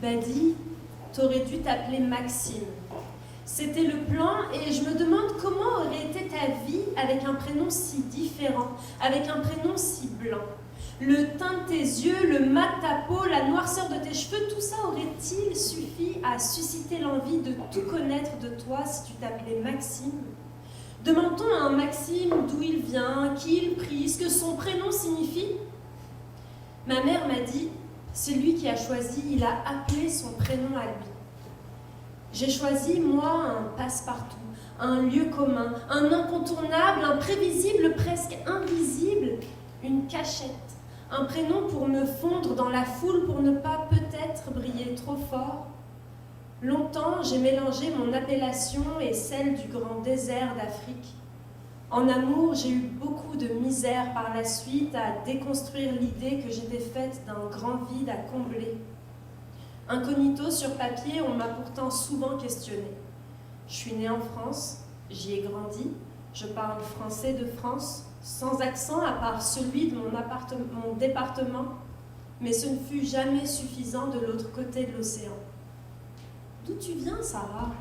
Badi, t'aurais dû t'appeler Maxime. C'était le plan et je me demande comment aurait été ta vie avec un prénom si différent, avec un prénom si blanc. Le teint de tes yeux, le mat de ta peau, la noirceur de tes cheveux, tout ça aurait-il suffi à susciter l'envie de tout connaître de toi si tu t'appelais Maxime? Demande-t-on à un Maxime d'où il vient, qui il prie, ce que son prénom signifie? Ma mère m'a dit, c'est lui qui a choisi, il a appelé son prénom à lui. J'ai choisi, moi, un passe-partout, un lieu commun, un incontournable, un prévisible, presque invisible, une cachette. Un prénom pour me fondre dans la foule, pour ne pas peut-être briller trop fort. Longtemps, j'ai mélangé mon appellation et celle du grand désert d'Afrique. En amour, j'ai eu beaucoup de misère par la suite à déconstruire l'idée que j'étais faite d'un grand vide à combler. Incognito sur papier, on m'a pourtant souvent questionnée. Je suis née en France, j'y ai grandi, je parle français de France, sans accent à part celui de mon département, mais ce ne fut jamais suffisant de l'autre côté de l'océan. D'où tu viens, Sarah?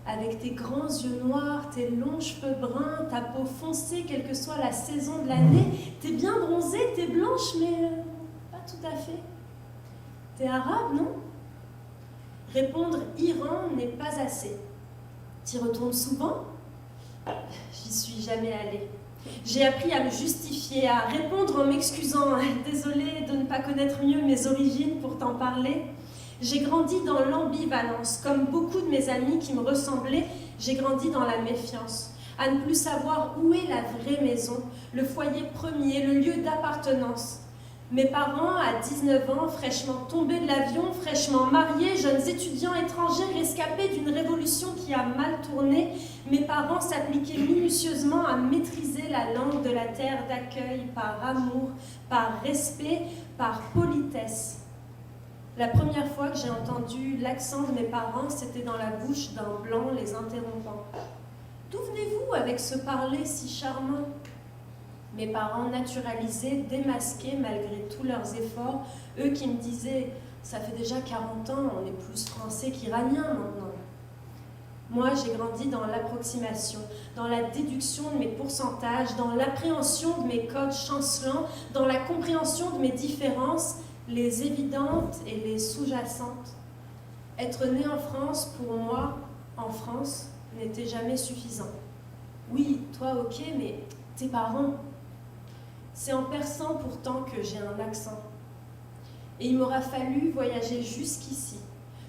Avec tes grands yeux noirs, tes longs cheveux bruns, ta peau foncée, quelle que soit la saison de l'année, t'es bien bronzée, t'es blanche, mais pas tout à fait. T'es arabe, non? Répondre Iran n'est pas assez. T'y retournes souvent? J'y suis jamais allée. J'ai appris à me justifier, à répondre en m'excusant. Désolée de ne pas connaître mieux mes origines pour t'en parler. J'ai grandi dans l'ambivalence. Comme beaucoup de mes amis qui me ressemblaient, j'ai grandi dans la méfiance. À ne plus savoir où est la vraie maison, le foyer premier, le lieu d'appartenance. Mes parents, à 19 ans, fraîchement tombés de l'avion, fraîchement mariés, jeunes étudiants étrangers rescapés d'une révolution qui a mal tourné, mes parents s'appliquaient minutieusement à maîtriser la langue de la terre d'accueil par amour, par respect, par politesse. La première fois que j'ai entendu l'accent de mes parents, c'était dans la bouche d'un blanc les interrompant. « D'où venez-vous avec ce parler si charmant ?» Mes parents naturalisés, démasqués malgré tous leurs efforts, eux qui me disaient « ça fait déjà 40 ans, on est plus français qu'iranien maintenant ». Moi, j'ai grandi dans l'approximation, dans la déduction de mes pourcentages, dans l'appréhension de mes codes chancelants, dans la compréhension de mes différences, les évidentes et les sous-jacentes. Être né en France, pour moi, en France, n'était jamais suffisant. Oui, toi, ok, mais tes parents... C'est en persan pourtant que j'ai un accent. Et il m'aura fallu voyager jusqu'ici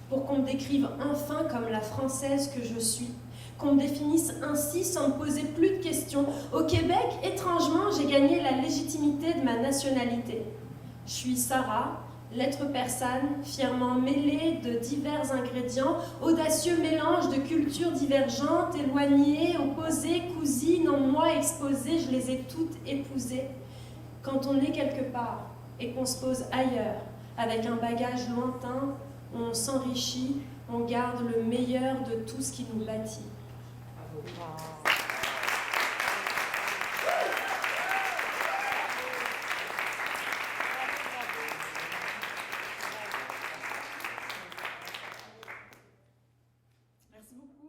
pour qu'on me décrive enfin comme la Française que je suis, qu'on me définisse ainsi sans me poser plus de questions. Au Québec, étrangement, j'ai gagné la légitimité de ma nationalité. Je suis Sarah, lettre persane, fièrement mêlée de divers ingrédients, audacieux mélange de cultures divergentes, éloignées, opposées, cousines, en moi exposées, je les ai toutes épousées. Quand on est quelque part et qu'on se pose ailleurs, avec un bagage lointain, on s'enrichit, on garde le meilleur de tout ce qui nous bâtit. Merci beaucoup.